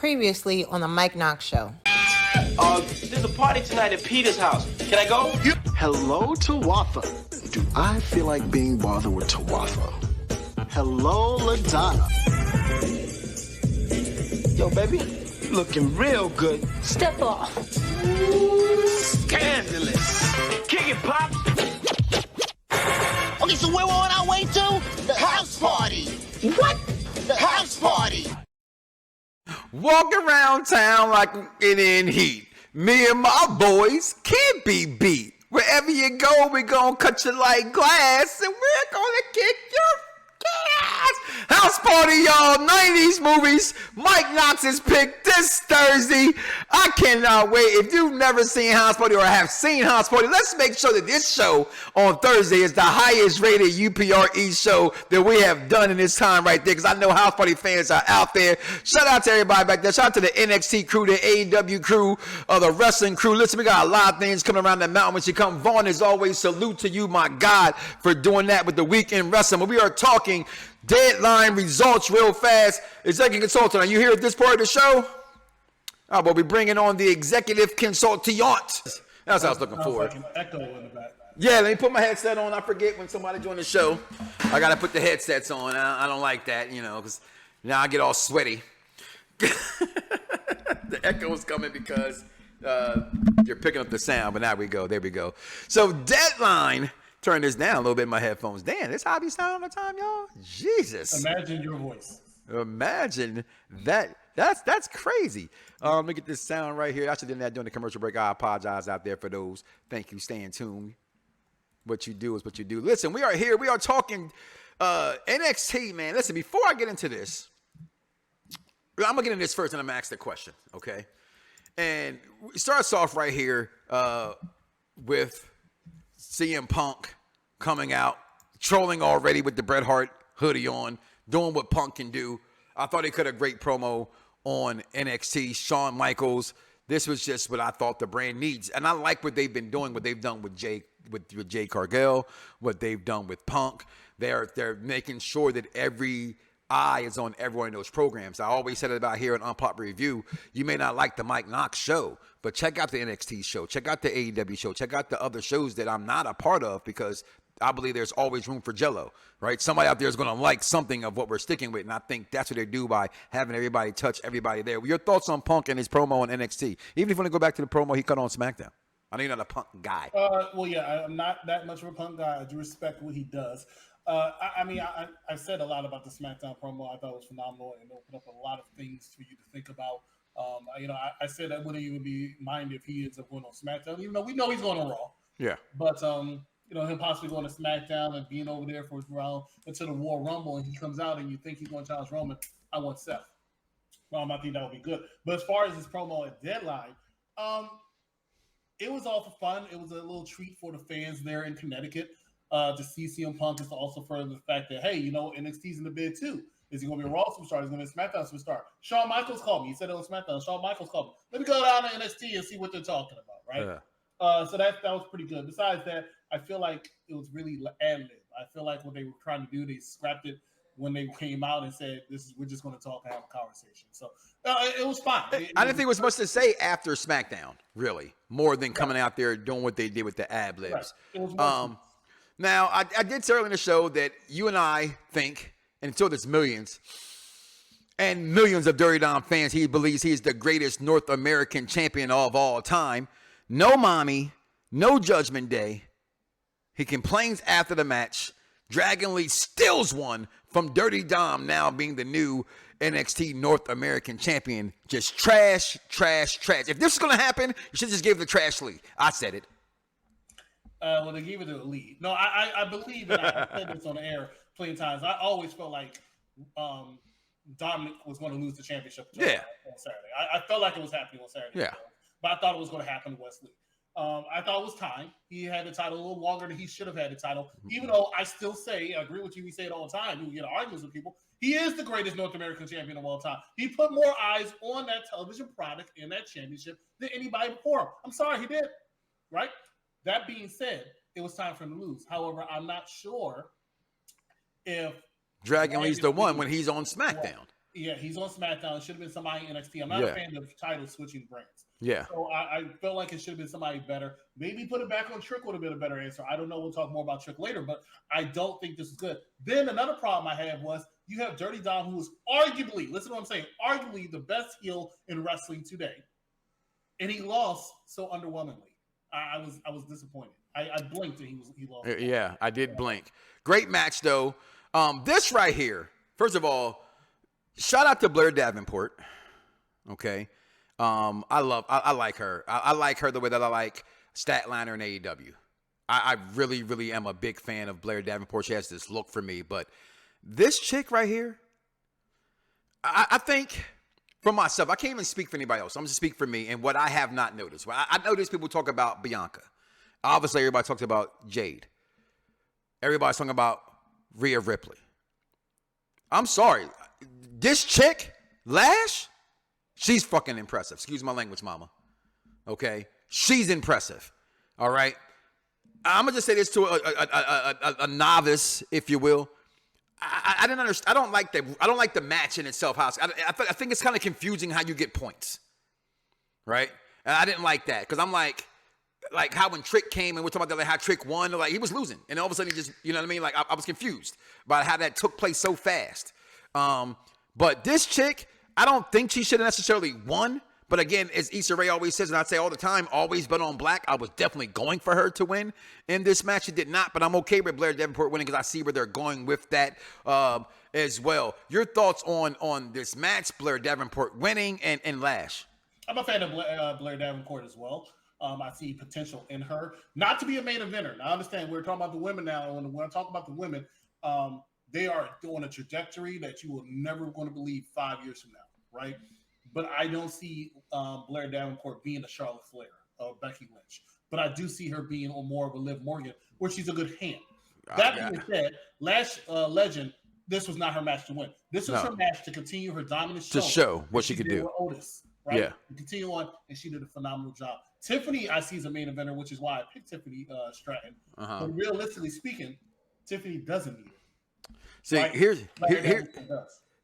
Previously on the Mike Knoxxx Show. There's a party tonight at Peter's house. Can I go? Hello, Tawatha. Do I feel like being bothered with Tawatha? Hello, LaDonna. Yo, baby, you looking real good. Step off. Scandalous. Kick it, Pop. Okay, so where we're on our way to? The house party. What? The house party. Walk around town like it in heat. Me and my boys can't be beat. Wherever you go, we gonna cut you like glass, and we're gonna kick your ass. House party, y'all. 90s movies. Mike Knoxx's pick this Thursday. I cannot wait. If you've never seen House Party or have seen House Party, let's make sure that this show on Thursday is the highest rated UPRE show that we have done in this time right there, because I know House Party fans are out there. Shout out to everybody back there. Shout out to the NXT crew, the AEW crew, the wrestling crew. Listen, we got a lot of things coming around the mountain when you come. Vaughn, as always, salute to you, my God, for doing that with the Weekend Wrestling. When we are talking deadline results real fast. Executive consultant, are you here at this part of the show? Oh, but we're bringing on the executive consultant. That's what I was looking for. Like an echo in the back. Yeah, let me put my headset on. I forget when somebody joins the show. I got to put the headsets on. I don't like that, because now I get all sweaty. The echo is coming because you're picking up the sound, but now we go. There we go. So deadline. Turn this down a little bit in my headphones. Damn, this how I be sounding all the time, y'all? Jesus. Imagine your voice. Imagine that. That's crazy. Let me get this sound right here. I should have done that during the commercial break. I apologize out there for those. Thank you. Stay in tune. What you do is what you do. Listen, we are here. We are talking NXT, man. Listen, before I get into this, I'm going to get into this first and I'm going to ask the question, okay? And it starts off right here with CM Punk coming out, trolling already with the Bret Hart hoodie on, doing what Punk can do. I thought he cut a great promo on NXT. Shawn Michaels, this was just what I thought the brand needs. And I like what they've been doing, what they've done with Jay Cargill, what they've done with Punk. They're making sure that every eye is on everyone in those programs. I always said it about here in Unpopular Review. You may not like the Mike Knoxxx show, but check out the NXT show. Check out the AEW show. Check out the other shows that I'm not a part of, because I believe there's always room for Jello, right? Somebody out there is going to like something of what we're sticking with, and I think that's what they do by having everybody touch everybody there. Your thoughts on Punk and his promo on NXT? Even if you want to go back to the promo he cut on SmackDown. I know you're not a Punk guy. Well, yeah, I'm not that much of a Punk guy. I do respect what he does. I said a lot about the SmackDown promo. I thought it was phenomenal and opened up a lot of things for you to think about. I said I wouldn't even be mind if he ends up going on SmackDown, even though we know he's going on Raw. Yeah. But, him possibly going to SmackDown and being over there for his round until the Royal Rumble, and he comes out and you think he's going to challenge Roman, I want Seth. I think that would be good. But as far as his promo at Deadline, it was all for fun. It was a little treat for the fans there in Connecticut. To see CM Punk is also further the fact that, hey, NXT's in the bid too. Is he going to be a Raw superstar? Is he going to be a SmackDown superstar? Shawn Michaels called me. He said it was SmackDown. Shawn Michaels called me. Let me go down to NXT and see what they're talking about, right? Yeah. So that was pretty good. Besides that, I feel like it was really ad-lib. I feel like what they were trying to do, they scrapped it when they came out and said, we're just going to talk and have a conversation. So it was fine. I didn't think it was much to say after SmackDown, really, more than coming out there doing what they did with the ad-libs. Right. It was more Now, I did say earlier in the show that you and I think, and until there's millions and millions of Dirty Dom fans, he believes he's the greatest North American champion of all time. No mommy, no Judgment Day. He complains after the match. Dragon Lee steals one from Dirty Dom, now being the new NXT North American champion. Just trash, trash, trash. If this is going to happen, you should just give the trash Lee. I said it. Well, they gave it to the lead. No, I believe, and I said this on the air plenty of times, I always felt like Dominic was going to lose the championship on Saturday. I felt like it was happening on Saturday. Yeah. But I thought it was going to happen to Wesley. I thought it was time. He had the title a little longer than he should have had the title, even though I still say, I agree with you, we say it all the time, you get arguments with people, he is the greatest North American champion of all time. He put more eyes on that television product in that championship than anybody before him. I'm sorry, he did, right? That being said, it was time for him to lose. However, I'm not sure if Dragon Lee's the one when he's on SmackDown. Yeah, he's on SmackDown. It should have been somebody in NXT. I'm not a fan of title switching brands. Yeah. So I felt like it should have been somebody better. Maybe put it back on Trick would have been a better answer. I don't know. We'll talk more about Trick later, but I don't think this is good. Then another problem I had was you have Dirty Dom, who is arguably, listen to what I'm saying, arguably the best heel in wrestling today. And he lost so underwhelmingly. I was disappointed. I blinked and he lost. Yeah, I did blink. Great match though. This right here, first of all, shout out to Blair Davenport. Okay. I like her. I like her the way that I like Statlander in AEW. I really, really am a big fan of Blair Davenport. She has this look for me. But this chick right here, I think for myself, I can't even speak for anybody else. I'm just speak for me and what I have not noticed. I noticed people talk about Bianca. Obviously, everybody talks about Jade. Everybody's talking about Rhea Ripley. I'm sorry. This chick, Lash, she's fucking impressive. Excuse my language, mama. Okay? She's impressive. All right? I'm going to just say this to a novice, if you will. I didn't understand. I don't like the match in itself. I think it's kind of confusing how you get points. Right? And I didn't like that because I'm like how when Trick came and we're talking about that, like how Trick won, like he was losing. And all of a sudden he just, you know what I mean? Like I was confused about how that took place so fast. But this chick, I don't think she should have necessarily won. But again, as Issa Rae always says, and I say all the time, always bet on black. I was definitely going for her to win in this match. She did not, but I'm okay with Blair Davenport winning because I see where they're going with that as well. Your thoughts on this match, Blair Davenport winning and Lash? I'm a fan of Blair Davenport as well. I see potential in her. Not to be a main eventer. Now, I understand we're talking about the women now. And when I talk about the women, they are on a trajectory that you will never going to believe 5 years from now, right? But I don't see Blair Davenport being a Charlotte Flair or Becky Lynch. But I do see her being more of a Liv Morgan, where she's a good hand. That being said, Lash Legend, this was not her match to win. This was her match to continue her dominant show. To show what she could do. With Otis, right? Yeah. And continue on, and she did a phenomenal job. Tiffany, I see as a main eventer, which is why I picked Tiffany Stratton. But realistically speaking, Tiffany doesn't need it. See, right?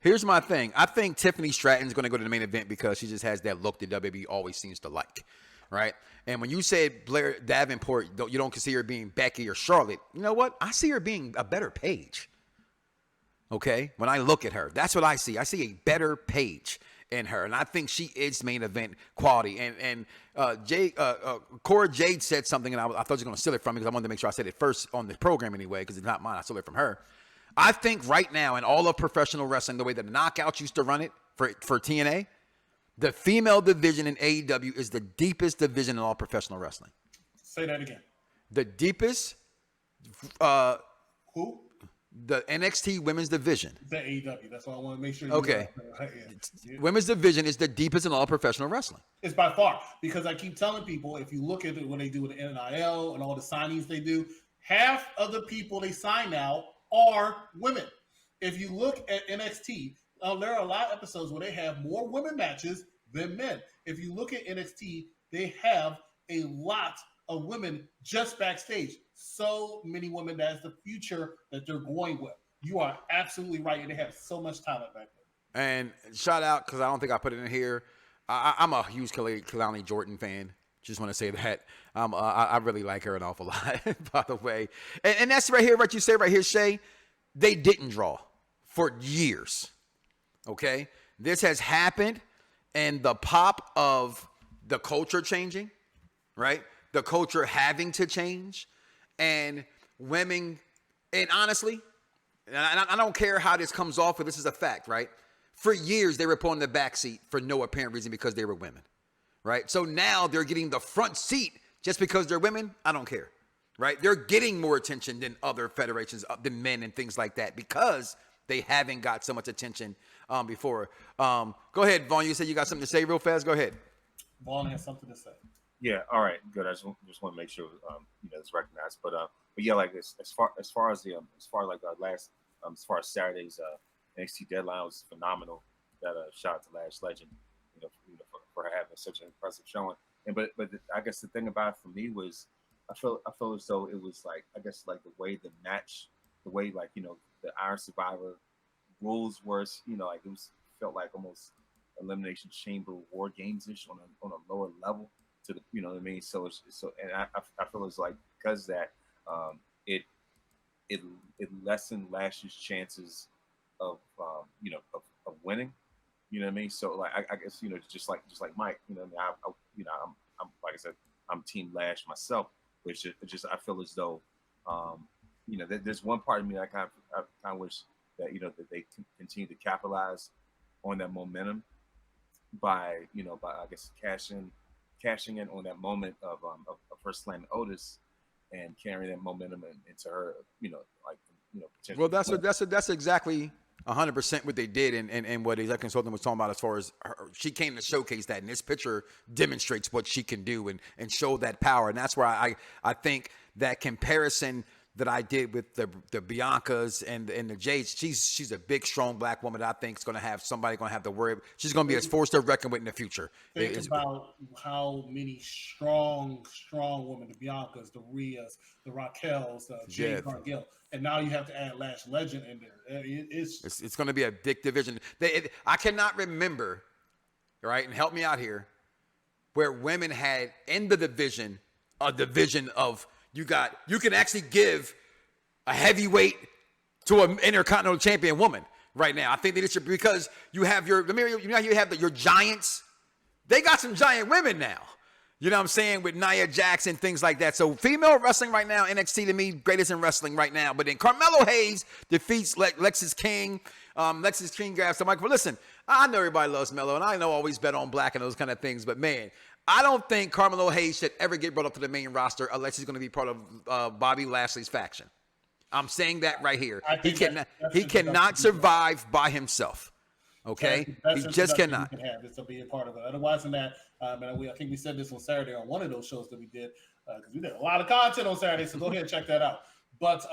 Here's my thing. I think Tiffany Stratton's going to go to the main event because she just has that look that WWE always seems to like, right? And when you say Blair Davenport, you don't consider her being Becky or Charlotte. You know what? I see her being a better Paige. Okay? When I look at her, that's what I see. I see a better Paige in her, and I think she is main event quality. And Cora Jade said something, and I thought she was going to steal it from me because I wanted to make sure I said it first on the program anyway because it's not mine. I stole it from her. I think right now in all of professional wrestling, the way the Knockouts used to run it for TNA, the female division in AEW is the deepest division in all professional wrestling. Say that again. The deepest. Who? The NXT women's division. The AEW. That's all I want to make sure. Okay. Women's division is the deepest in all professional wrestling. It's by far, because I keep telling people, if you look at it, when they do with the NIL and all the signings they do, half of the people they sign now are women. If you look at NXT, there are a lot of episodes where they have more women matches than men. If you look at NXT, they have a lot of women just backstage. So many women, that's the future that they're going with. You are absolutely right. And they have so much talent back there. And shout out, because I don't think I put it in here, I'm a huge Kalani Jordan fan. Just want to say that. I really like her an awful lot, by the way. And that's right here, what you say right here, Shay. They didn't draw for years. Okay? This has happened, and the pop of the culture changing, right? The culture having to change, and women, and honestly, and I don't care how this comes off, but this is a fact, right? For years, they were put in the back seat for no apparent reason because they were women, right? So now they're getting the front seat just because they're women. I don't care, right? They're getting more attention than other federations, than men and things like that because they haven't got so much attention before. Go ahead, Vaughn. You said you got something to say real fast. Go ahead. Vaughn has something to say. Yeah, all right, good. I just want to make sure it's recognized. But yeah, like as far as Saturday's NXT deadline was phenomenal. That shout out to Lash Legend, for having such an impressive showing. And but I guess the thing about it for me was I feel as though it was like the way the Iron Survivor rules were, like it was felt like almost Elimination Chamber War Games ish on a lower level to the, you know what I mean? So and I feel it's like because that it lessened Lash's chances of of winning. You know what I mean? So like I guess just like Mike, you know what I mean? I'm like I said, I'm Team Lash myself, but it's just I feel as though there's one part of me that I kind of wish that that they continue to capitalize on that momentum by I guess cashing in on that moment of her slamming Otis and carrying that momentum into her potentially. Well, that's exactly 100% what they did, and what Executive Consultant was talking about as far as she came to showcase that, and this picture demonstrates what she can do and show that power, and that's where I think that comparison that I did with the Biancas and the Jades, she's a big, strong black woman that I think is going to have somebody going to have to worry. She's going to be a force to reckon with in the future. Think about how many strong women, the Biancas, the Rheas, the Raquels, Jade Cargill, and now you have to add Lash Legend in there. It's going to be a big division. I cannot remember, right, and help me out here, where women had in the division a division of you can actually give a heavyweight to an intercontinental champion woman right now. I think that it should, because you have your giants. They got some giant women now. You know what I'm saying? With Nia Jax and things like that. So female wrestling right now, NXT to me, greatest in wrestling right now. But then Carmelo Hayes defeats Lexis King. Lexis King grabs the microphone. Listen, I know everybody loves Melo, and I know always bet on black and those kind of things. But man, I don't think Carmelo Hayes should ever get brought up to the main roster unless he's going to be part of Bobby Lashley's faction. I'm saying that right here. He cannot survive by himself. Okay, he just cannot. This will be a part of it. Otherwise than that, I think we said this on Saturday on one of those shows that we did, because we did a lot of content on Saturday. So go ahead and check that out. But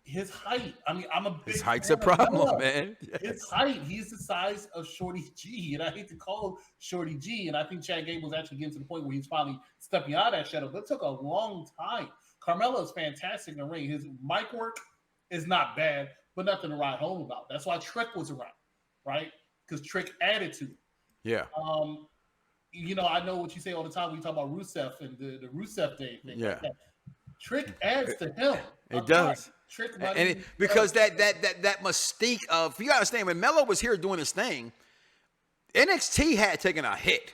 his height. I mean, I'm a big. His height's a problem, man. Yes. His height. He's the size of Shorty G, and I hate to call him Shorty G. And I think Chad Gable was actually getting to the point where he's finally stepping out of that shadow. But it took a long time. Carmelo is fantastic in the ring. His mic work is not bad, but nothing to write home about. That's why Trick was around, right? Because Trick added to it. Yeah. I know what you say all the time when you talk about Rusev and the Rusev Day thing. Yeah. Like Trick adds to him. It does. Trick because that mystique of, you gotta understand, when Melo was here doing his thing, NXT had taken a hit,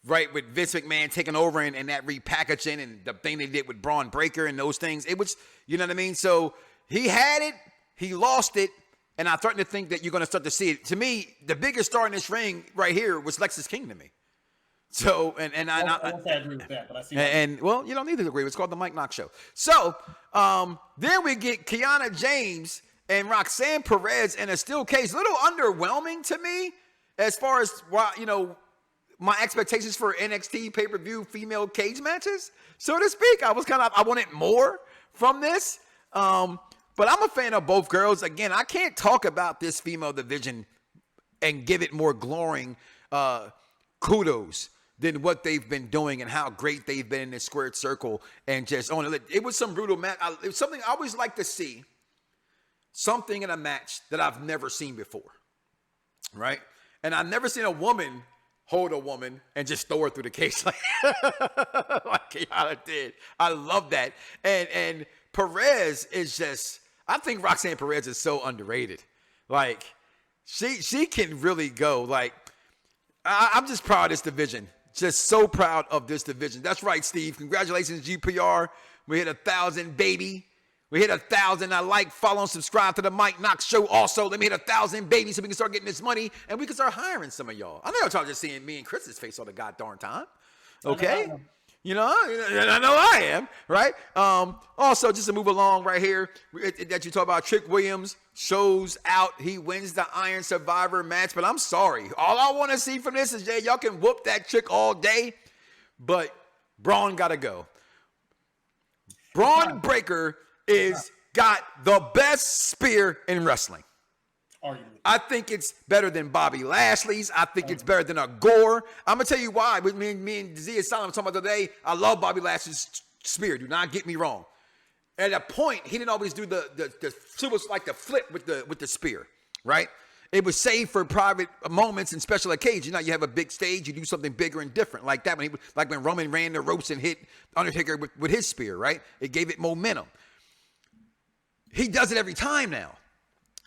right? With Vince McMahon taking over and that repackaging and the thing they did with Braun Breaker and those things. It was, you know what I mean? So he had it, he lost it, and I'm starting to think that you're going to start to see it. To me, the biggest star in this ring right here was Lexis King to me. So, I don't agree with that, but I see. Well, you don't need to agree. It's called the Mike Knoxxx Show. So, then we get Kiana James and Roxanne Perez in a steel cage. A little underwhelming to me as far as my expectations for NXT pay-per-view female cage matches, so to speak. I wanted more from this. But I'm a fan of both girls. Again, I can't talk about this female division and give it more glowing kudos than what they've been doing and how great they've been in this squared circle and just on it. It was some brutal match. It was something I always like to see, something in a match that I've never seen before, right? And I've never seen a woman hold a woman and just throw her through the cage like Kiana did. I love that. And Perez is just, I think Roxanne Perez is so underrated. Like, she can really go. Like, I'm just proud of this division. Just so proud of this division. That's right, Steve. Congratulations, GPR. We hit 1,000, baby. We hit 1,000. I like, follow, and subscribe to the Mike Knoxxx Show. Also, let me hit 1,000, baby, so we can start getting this money and we can start hiring some of y'all. I know y'all just seeing me and Chris's face all the goddamn time. Okay? I know I am, right? Also, just to move along right here, that you talk about, Trick Williams shows out. He wins the Iron Survivor match, but I'm sorry. All I want to see from this is, y'all can whoop that chick all day, but Braun got to go. Braun Breaker got the best spear in wrestling. I think it's better than Bobby Lashley's. I think it's better than a Gore. I'm going to tell you why. With me and Zia Solomon talking about today, I love Bobby Lashley's spear. Do not get me wrong. At a point, he didn't always do the flip with the spear, right? It was saved for private moments and special occasions. You know, you have a big stage, you do something bigger and different like that. Like when Roman ran the ropes and hit Undertaker with his spear, right? It gave it momentum. He does it every time now.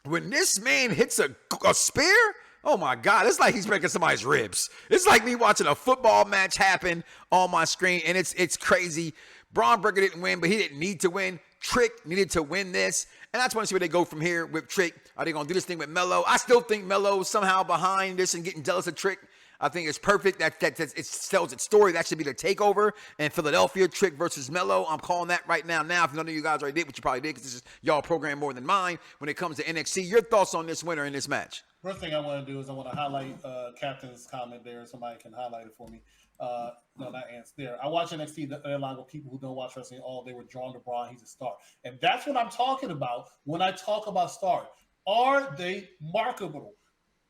When this man hits a spear, oh my God, it's like he's breaking somebody's ribs. It's like me watching a football match happen on my screen, and it's crazy. Braun Breaker didn't win, but he didn't need to win. Trick needed to win this. And I just want to see where they go from here with Trick. Are they going to do this thing with Melo? I still think Melo's somehow behind this and getting jealous of Trick. I think it's perfect. That it tells its story. That should be the takeover. And Philadelphia, Trick versus Melo. I'm calling that right now. Now, if none of you guys already did, which you probably did, because this is y'all program more than mine. When it comes to NXT, your thoughts on this winner in this match? First thing I want to do is I want to highlight Captain's comment there. Somebody can highlight it for me. No, not Ants there. I watch NXT along with people who don't watch wrestling all. They were drawn to Braun. He's a star. And that's what I'm talking about when I talk about stars. Are they marketable?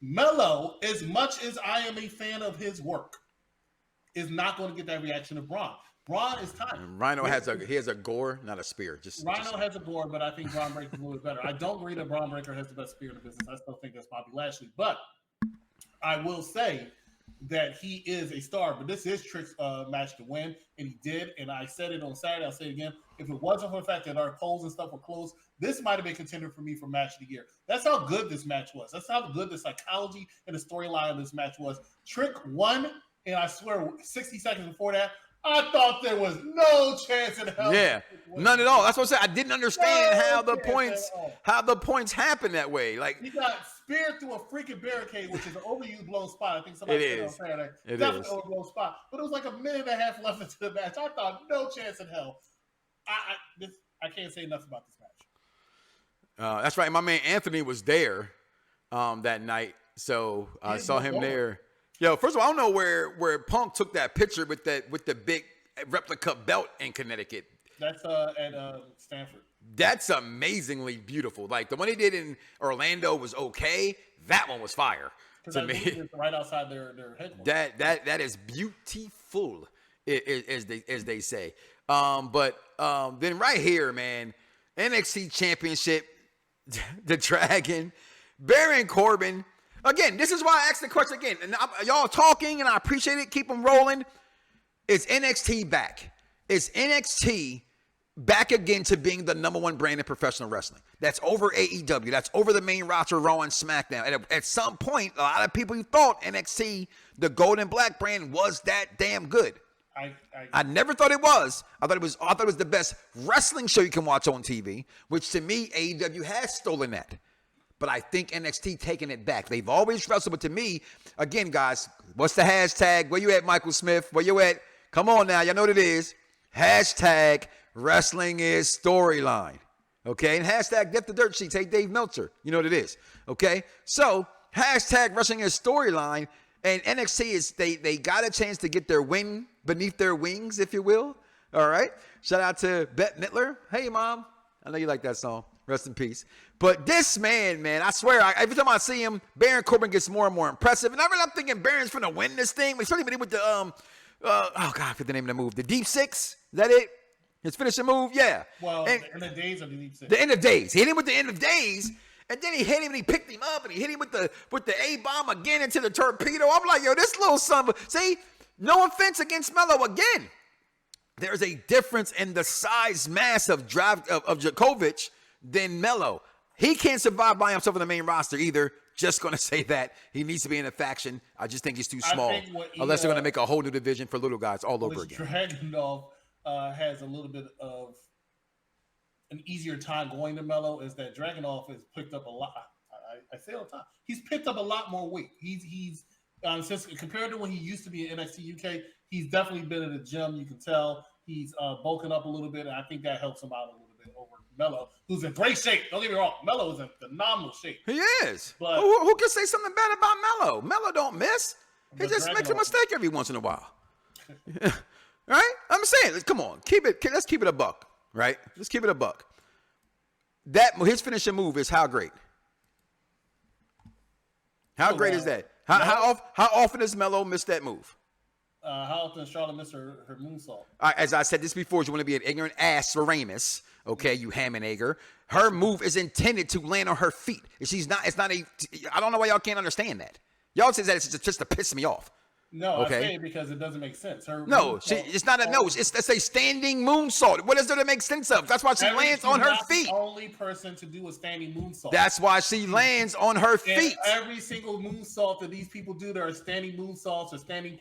Melo, as much as I am a fan of his work, is not going to get that reaction of Braun. Braun is time. Rhino has a gore, not a spear. Rhino has a gore, but I think Braun Breaker is a little bit better. I don't agree that Braun Breaker has the best spear in the business. I still think that's Bobby Lashley. But I will say that he is a star. But this is Trick's match to win, and he did. And I said it on Saturday. I'll say it again. If it wasn't for the fact that our polls and stuff were closed, this might have been contender for me for match of the year. That's how good this match was. That's how good the psychology and the storyline of this match was. Trick won, and I swear 60 seconds before that, I thought there was no chance in hell. Yeah, none at all. That's what I said. I didn't understand how the points happened that way. Like he got speared through a freaking barricade, which is an overused blown spot. I think somebody said on Saturday. It definitely is an overblown spot. But it was like a minute and a half left into the match. I thought no chance in hell. I can't say enough about this match. That's right. My man Anthony was there that night, so I saw him there. Yo, first of all, I don't know where Punk took that picture with the big replica belt in Connecticut. That's at Stanford. That's amazingly beautiful. Like the one he did in Orlando was okay. That one was fire to me. It's right outside their headquarters. That is beautiful, as they say. But then right here, man, NXT Championship, the Dragon, Baron Corbin. Again, this is why I asked the question again. And y'all talking, and I appreciate it. Keep them rolling. Is NXT back? Is NXT back again to being the number one brand in professional wrestling? That's over AEW. That's over the main roster, Raw and SmackDown. And at some point, a lot of people thought NXT, the Gold and Black brand, was that damn good. I never thought it was. I thought it was the best wrestling show you can watch on TV, which to me, AEW has stolen that. But I think NXT taking it back. They've always wrestled, but to me, again, guys, what's the hashtag? Where you at, Michael Smith? Where you at? Come on now, y'all know what it is. Hashtag wrestling is storyline. Okay, and hashtag Get the Dirt Sheets. Hey, Dave Meltzer. You know what it is. Okay, so hashtag wrestling is storyline. And NXT is they got a chance to get their wing beneath their wings, if you will. All right. Shout out to Bette Midler. Hey, Mom. I know you like that song. Rest in peace. But this man, I swear, every time I see him, Baron Corbin gets more and more impressive. And I'm thinking Baron's going to win this thing. Especially with the, oh, God, I forget the name of the move. The Deep Six. Is that it? His finishing move? Yeah. Well, the end of days of the Deep Six. The end of days. He hit him with the end of days. And then he hit him and he picked him up and he hit him with the A-bomb again into the torpedo. I'm like, yo, this little son of a... See, no offense against Melo again. There's a difference in the size mass of Djokovic than Melo. He can't survive by himself on the main roster either. Just going to say that. He needs to be in a faction. I just think he's too small. Unless they're going to make a whole new division for little guys all over again. Dragunov has a little bit of an easier time going to Melo is that Dragunov has picked up a lot. I say all the time. He's picked up a lot more weight. He's since compared to when he used to be in NXT UK, he's definitely been in the gym. You can tell he's bulking up a little bit, and I think that helps him out a little bit over Melo, who's in great shape. Don't get me wrong. Melo is in phenomenal shape. He is. But who can say something bad about Melo? Melo don't miss. He just makes a mistake every once in a while. Right? I'm saying, come on. Let's keep it a buck. Right? Let's keep it a buck. His finishing move is how great? How great is that? How often does Melo miss that move? How often does Charlotte miss her moonsault? As I said this before, you want to be an ignorant ass for Ramus. Okay, you Hammenegger. Her move is intended to land on her feet. It's not a. I don't know why y'all can't understand that. Y'all say that it's just to piss me off. No, okay. I say it because it doesn't make sense. It's not a no. It's a standing moonsault. What is there to make sense of? That's why she lands on her feet. The only person to do a standing moonsault. That's why she lands on her feet. And every single moonsault that these people do, there are standing moonsaults or standing